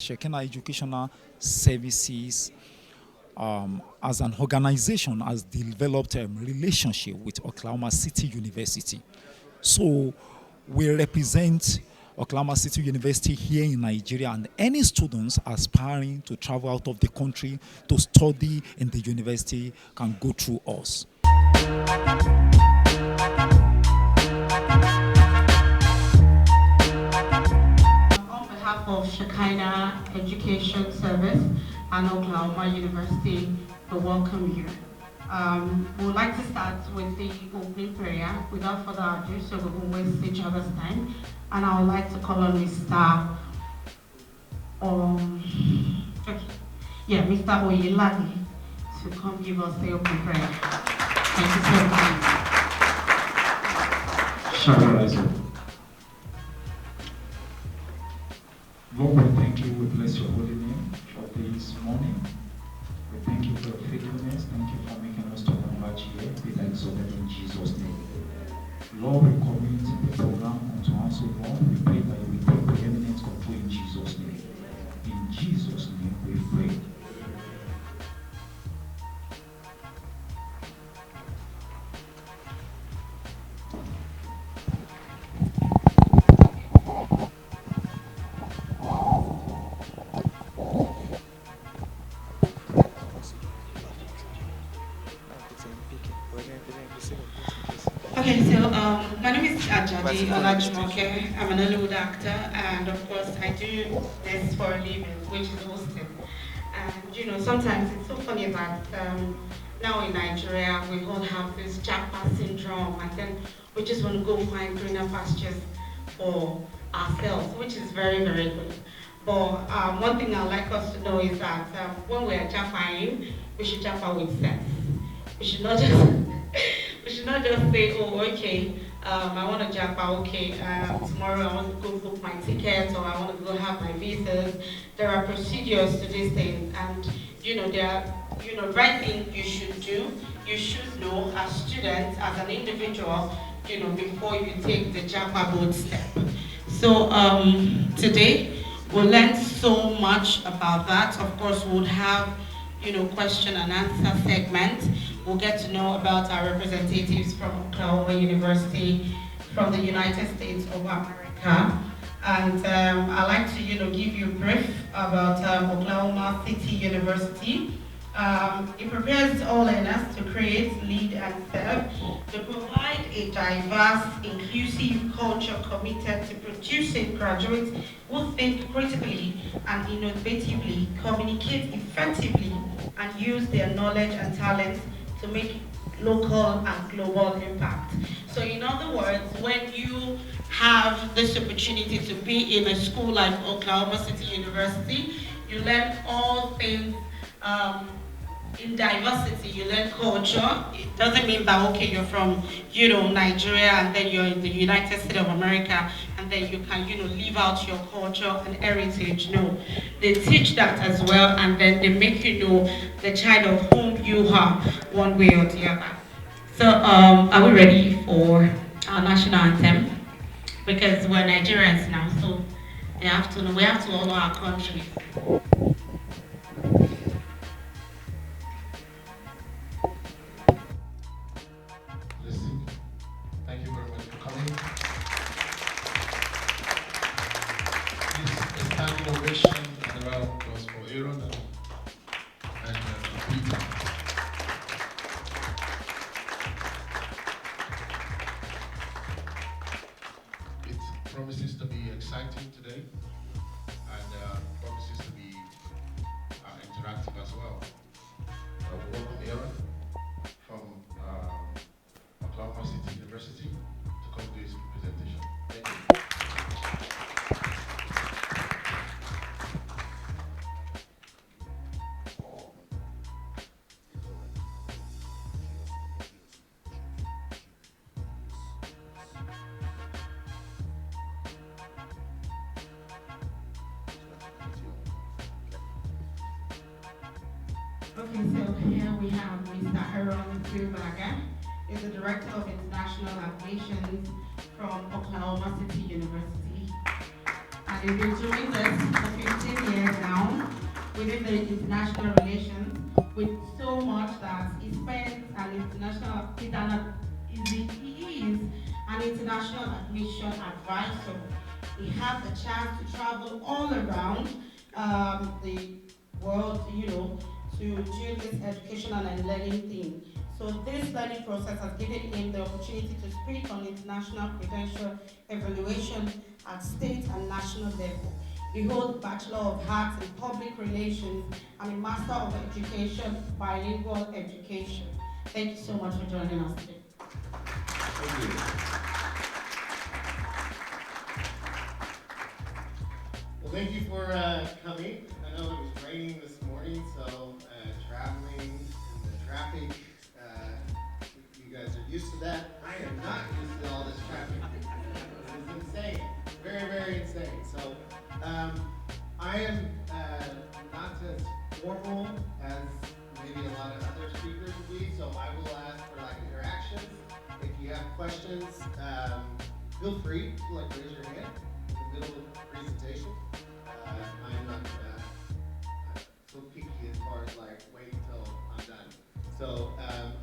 Shekinah Educational Services as an organization has developed a relationship with Oklahoma City University. So we represent Oklahoma City University here in Nigeria, and any students aspiring to travel out of the country to study in the university can go through us. On behalf of Shekinah Education Service and Oklahoma University, we welcome you. We would like to start with the opening prayer without further ado, so we won't waste each other's time. And I would like to call on Mr. Mr. Oyeladi to come give us the opening prayer. Thank you so much. Shall rise up. Lord, we thank you. We bless your holy name for this morning. We thank you for your faithfulness. Thank you for making us to come back here. Be thy exalted in Jesus' name. Lord, we commit the program unto us, O Lord. We pray that you will take preeminent control in Jesus' name. In Jesus' name we pray. Okay, so my name is Ajadi Olajumoke. I'm an Hollywood actor, and of course, I do this for a living, which is hosting. And sometimes it's so funny that now in Nigeria, we all have this jackpot syndrome, and then we just want to go find greener pastures for ourselves, which is very, very good. But one thing I'd like us to know is that when we are jackpotting, we should jackpot with sense. We should not just we should not just say, oh, okay, I want to jackpot, okay, tomorrow I want to go book my tickets or I want to go have my visas. There are procedures to these things, and there are right things you should do. You should know as students, as an individual, before you take the jackpot board step. So today we'll learn so much about that. Of course, we'll have question and answer segment. We'll get to know about our representatives from Oklahoma University, from the United States of America. And I'd like to give you a brief about Oklahoma City University. It prepares all learners to create, lead, and serve, to provide a diverse, inclusive culture committed to producing graduates who think critically and innovatively, communicate effectively, and use their knowledge and talents to make local and global impact. So in other words, when you have this opportunity to be in a school like Oklahoma City University, you learn all things in diversity. You learn culture. It doesn't mean that, okay, you're from, Nigeria and then you're in the United States of America and then you can, leave out your culture and heritage. No, they teach that as well, and then they make you know the child of whom you are, one way or the other. So, are we ready for our national anthem? Because we're Nigerians now, so we have to honor our country. Thank you very much for coming. Please, a standing ovation and a round of applause for Aaron and Peter. It promises to be exciting today and promises to be interactive as well. We welcome Aaron from Oklahoma City University to come do his presentation. Thank you. Okay, so here we have Mr. Aaron Silvaga. He's the Director of International Relations from Oklahoma City University. and he's been doing this for 15 years now within the international relations with so much that he spends an international, he is an international admission advisor. He has the chance to travel all around the world, to do this educational and learning thing. So this learning process has given him the opportunity to speak on international credential evaluation at state and national level. He holds Bachelor of Arts in Public Relations and a Master of Education, Bilingual Education. Thank you so much for joining us today. Thank you. Well, thank you for coming. I know it was raining this morning, so traveling in the traffic, you guys are used to that. I am not used to all this traffic. It's insane, very, very insane. So I am not as formal as maybe a lot of other speakers will be, so I will ask for interactions. If you have questions, feel free to raise your hand in the middle of the presentation. I'm not so picky as far as wait until I'm done. So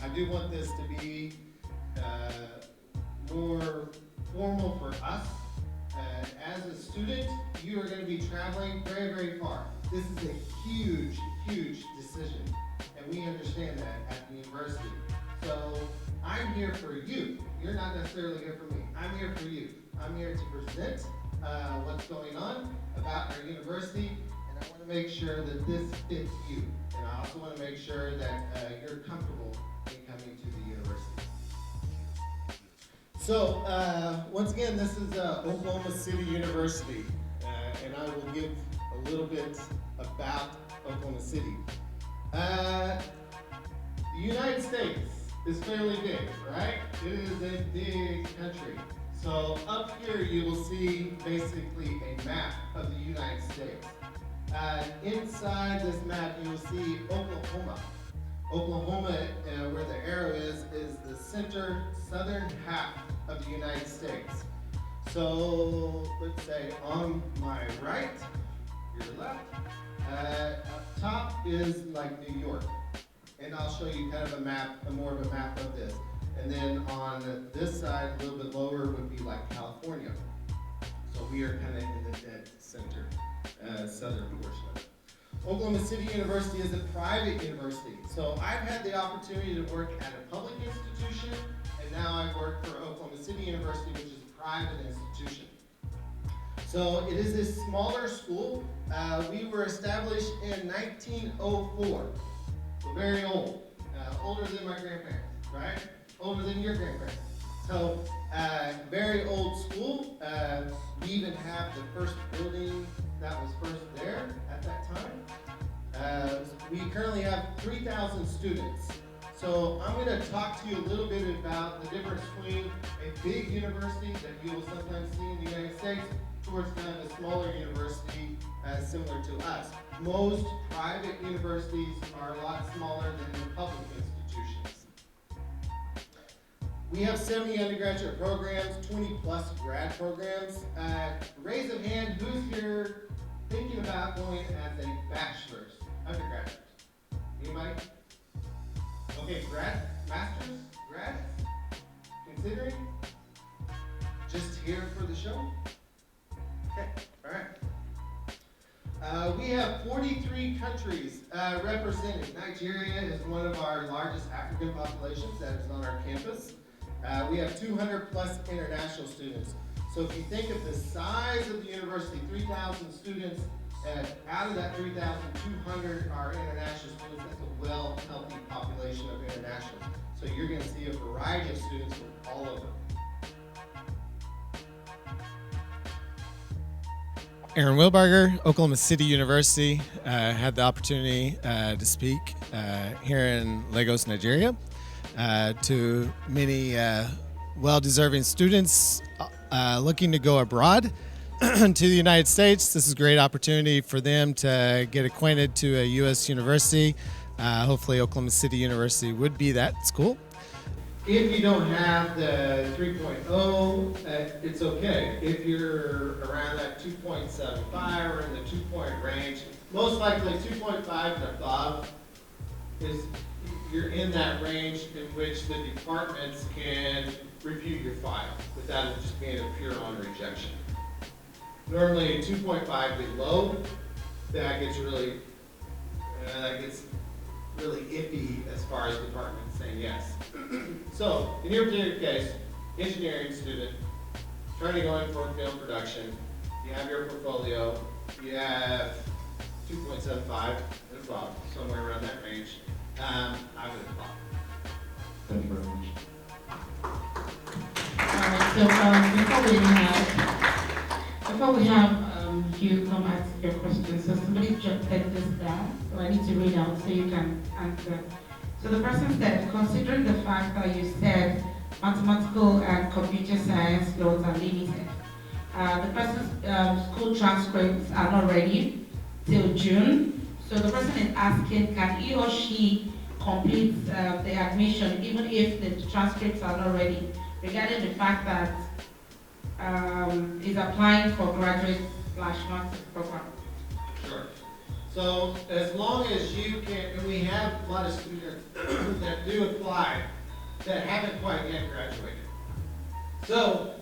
I do want this to be more formal for us. As a student, you are going to be traveling very, very far. This is a huge, huge decision, and we understand that at the university. So I'm here for you. You're not necessarily here for me. I'm here for you. I'm here to present what's going on about our university, and I want to make sure that this fits you. And I also want to make sure that you're comfortable in coming to the university. So once again, this is Oklahoma City University, and I will give a little bit about Oklahoma City. The United States is fairly big, right? It is a big country. So up here you will see basically a map of the United States. Inside this map you will see Oklahoma. Oklahoma, where the arrow is the southern half of the United States. So let's say on my right, your left, up top is New York. And I'll show you kind of a map, more of a map of this. And then on this side, a little bit lower, would be California. So we are kind of in the dead center, southern portion of it. Oklahoma City University is a private university. So I've had the opportunity to work at a public institution, and now I work for Oklahoma City University, which is a private institution. So it is a smaller school. We were established in 1904. So very old, older than my grandparents, right? Older than your grandparents. So very old school. We even have the first building that was first there at that time. We currently have 3,000 students. So I'm going to talk to you a little bit about the difference between a big university that you will sometimes see in the United States towards kind of a smaller university similar to us. Most private universities are a lot smaller than the public institutions. We have 70 undergraduate programs, 20 plus grad programs. Raise of hand, who's here thinking about going as a bachelor's undergraduate? Anybody? Okay, masters, grads? Considering? Just here for the show? Okay, all right. We have 43 countries represented. Nigeria is one of our largest African populations that is on our campus. We have 200 plus international students. So if you think of the size of the university, 3,000 students, out of that 3,200 are international students. That's a well, healthy population of internationals. So you're going to see a variety of students from all over. Aaron Wilbarger, Oklahoma City University. Had the opportunity to speak here in Lagos, Nigeria, to many well-deserving students looking to go abroad to the United States. This is a great opportunity for them to get acquainted to a U.S. university. Hopefully Oklahoma City University would be that school. if you don't have the 3.0, it's okay. If you're around that 2.75 or in the 2-point range, most likely 2.5 and above is you're in that range in which the departments can review your file without it just being a pure on rejection. Normally 2.5 below, that gets really iffy as far as departments saying yes. So, in your particular case, engineering student, trying to go in for film production, you have your portfolio, you have 2.75 and above, somewhere around that range. I would apply. Thank you very much. Alright, so before we have you come ask your question, so somebody jotted this down, so I need to read out so you can answer. So the person said, considering the fact that you said mathematical and computer science loads are limited, the person's school transcripts are not ready till June. So the person is asking, can he or she complete the admission even if the transcripts are not ready, regarding the fact that is applying for graduate/master's program? Sure. So as long as you can, and we have a lot of students that do apply that haven't quite yet graduated. So,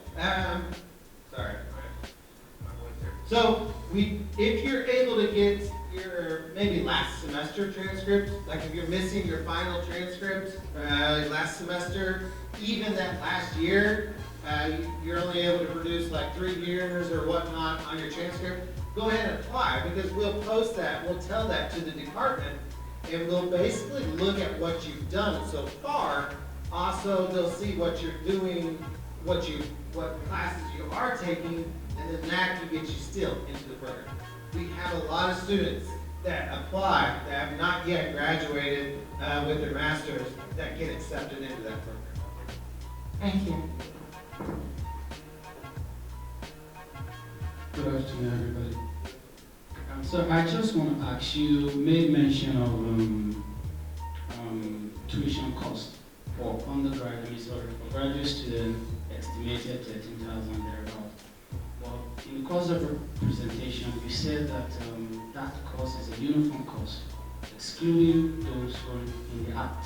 sorry. So if you're able to get your maybe last semester transcript, like if you're missing your final transcript last semester, even that last year, you're only able to produce like 3 years or whatnot on your transcript, go ahead and apply, because we'll post that, we'll tell that to the department, and we'll basically look at what you've done so far. Also, they'll see what you're doing, what classes you are taking, and then that can get you still into the program. We have a lot of students that apply that have not yet graduated with their masters that get accepted into that program. Thank you. Good afternoon, everybody. So I just want to ask, you made mention of tuition cost for undergraduate, for graduate student, estimated 13,000 thereabout. Well, in the course of your presentation, you said that that cost is a uniform cost, excluding those who are in the act,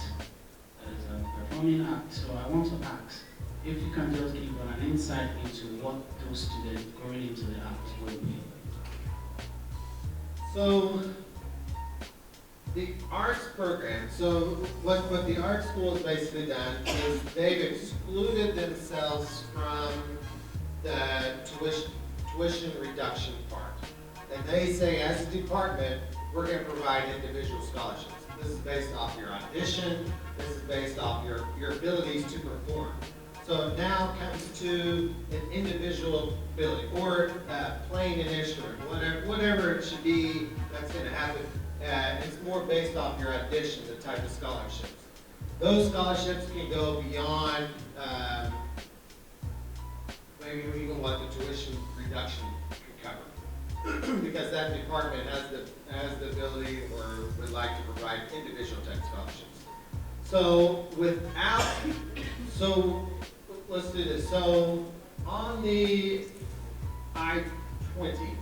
as a performing act. So I want to ask, if you can just give an insight into what those students going into the act will be. So the arts program, so what the art school has basically done is they've excluded themselves from the tuition reduction part. And they say, as a department, we're going to provide individual scholarships. This is based off your audition, this is based off your abilities to perform. So it now comes to an individual ability, or playing an instrument, whatever it should be that's going to happen. It's more based off your audition, the type of scholarships. Those scholarships can go beyond maybe even what the tuition reduction can cover, because that department has the ability or would like to provide individual type scholarships. So let's do this. So on the I-20,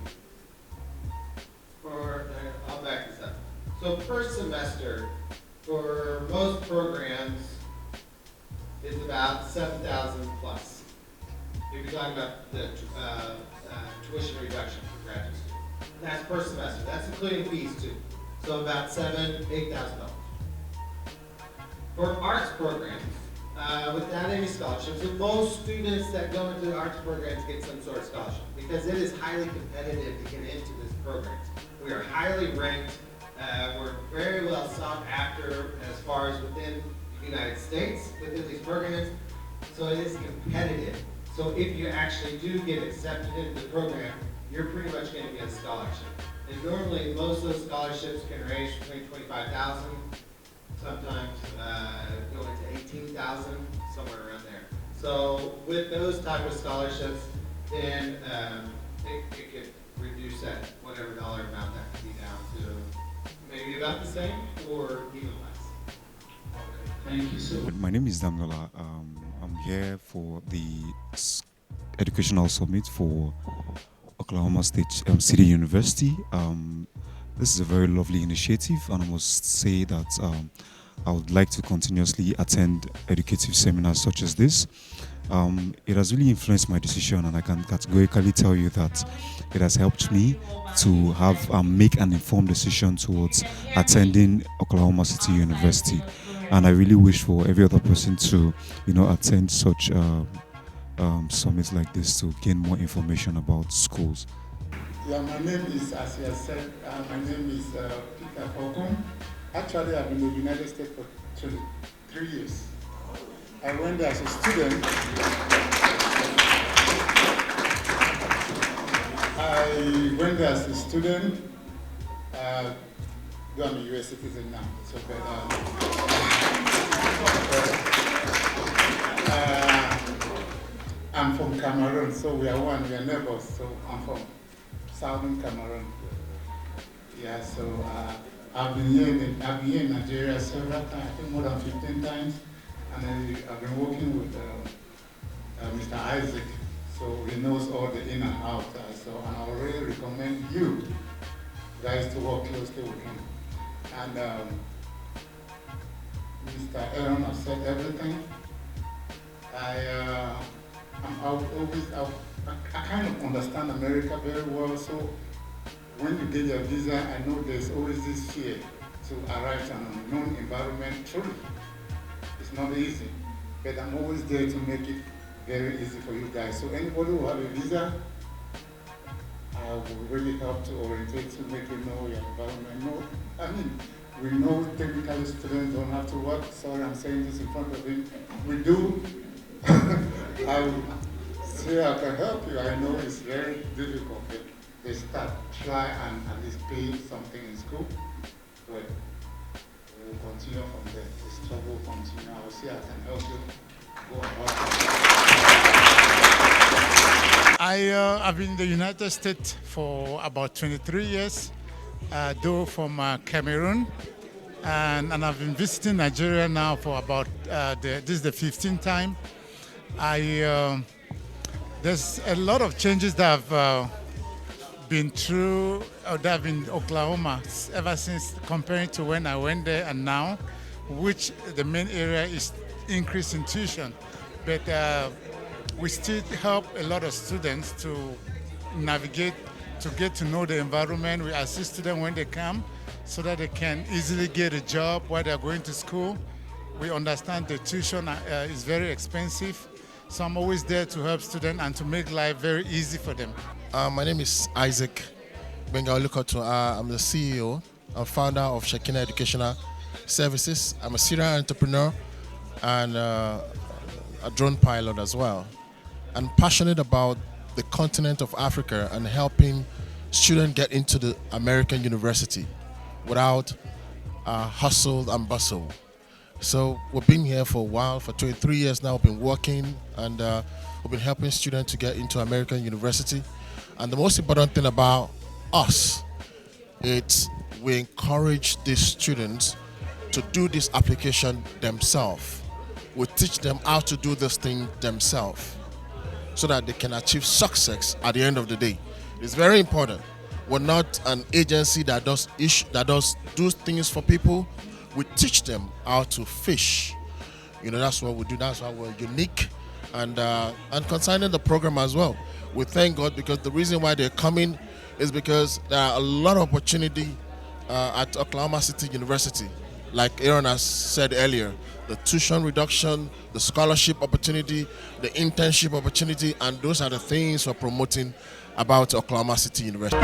I'll back this up. So first semester for most programs is about 7,000 plus. If you're talking about the tuition reduction for graduate students, that's per semester. That's including fees too. So about $8,000. For arts programs, without any scholarships, and most students that go into the arts programs get some sort of scholarship because it is highly competitive to get into this program. We are highly ranked. We're very well sought after as far as within the United States, within these programs. So it is competitive. So if you actually do get accepted into the program, you're pretty much going to get a scholarship. And normally, most of those scholarships can range between 25,000, sometimes going to 18,000, somewhere around there. So with those type of scholarships, then it could reduce that whatever dollar amount that could be down to maybe about the same or even less. Thank you so much. My name is Damola. I'm here for the Educational Summit for Oklahoma State City University. This is a very lovely initiative, and I must say that I would like to continuously attend educative seminars such as this. It has really influenced my decision, and I can categorically tell you that it has helped me to have make an informed decision towards attending Oklahoma City University. And I really wish for every other person to, attend such summits like this to gain more information about schools. Yeah, my name is, as you have said, my name is Peter Falcon. Actually, I've been in the United States for 23 years. I went there as a student. Though I'm a U.S. citizen now, so I'm from Cameroon, so we are neighbors, so I'm from southern Cameroon. Yeah, so I've been here in Nigeria several times, I think more than 15 times, and I've been working with Mr. Isaac, so he knows all the in and out. And I really recommend you guys to work closely with him. And Mr. Aaron has said everything. I kind of understand America very well, so when you get your visa, I know there's always this fear to arrive in an unknown environment. Truly, it's not easy, but I'm always there to make it very easy for you guys. So anybody who have a visa, I will really help to orientate to make you know your environment. We know technical students don't have to work. Sorry, I'm saying this in front of him. We do. I will say I can help you. I know it's very difficult, but they try and at least pay something in school. But we'll continue from there. The struggle will continue. I will see I can help you go about. I've been in the United States for about 23 years, though from Cameroon, and I've been visiting Nigeria now for about, this is the 15th time. There's a lot of changes that have been through, that have been in Oklahoma ever since, comparing to when I went there and now, which the main area is increased in tuition. But we still help a lot of students to navigate, to get to know the environment. We assist them when they come so that they can easily get a job while they're going to school. We understand the tuition is very expensive, so I'm always there to help students and to make life very easy for them. My name is Isaac Bengaolukoto. I'm the CEO and founder of Shekinah Educational Services. I'm a serial entrepreneur and a drone pilot as well. I'm passionate about the continent of Africa and helping students get into the American university without hustle and bustle. So we've been here for a while, for 23 years now. We've been working and we've been helping students to get into American university. And the most important thing about us is we encourage these students to do this application themselves. We teach them how to do this thing themselves so that they can achieve success at the end of the day. It's very important. We're not an agency that does things for people. We teach them how to fish. That's what we do. That's why we're unique. And concerning the program as well, we thank God because the reason why they're coming is because there are a lot of opportunity at Oklahoma City University. Like Aaron has said earlier, the tuition reduction, the scholarship opportunity, the internship opportunity, and those are the things we're promoting about Oklahoma City University.